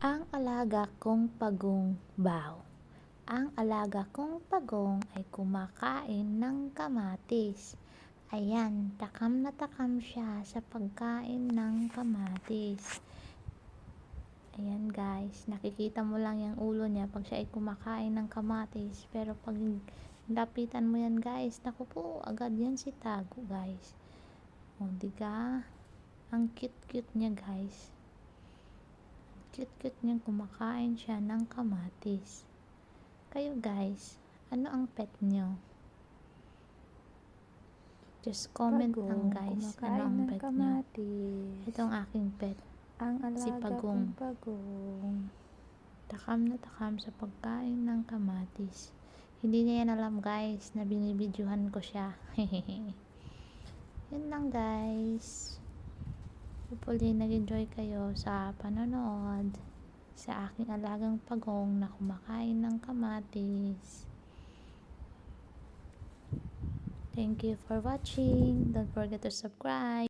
Ang alaga kong pagong baw. Ang alaga kong pagong ay kumakain ng kamatis. Ayan, takam na takam siya sa pagkain ng kamatis. Ayan guys, nakikita mo lang yung ulo niya pag siya ay kumakain ng kamatis. Pero pag lapitan mo yan guys, naku po, agad yan si tago guys. O diga, ang cute-cute niya guys. Cute-cute niyang kumakain siya ng kamatis. Kayo guys, ano ang pet niyo? Just comment lang guys, ano ang pet niyo? Ito ang aking pet, Ang si alaga Pagong. kong pagong. Takam na takam sa pagkain ng kamatis. Hindi niya yan alam guys, na binibidyohan ko siya. Yun lang guys. Hopefully nag-enjoy kayo sa panonood sa aking alagang pagong na kumakain ng kamatis. Thank you for watching. Don't forget to subscribe.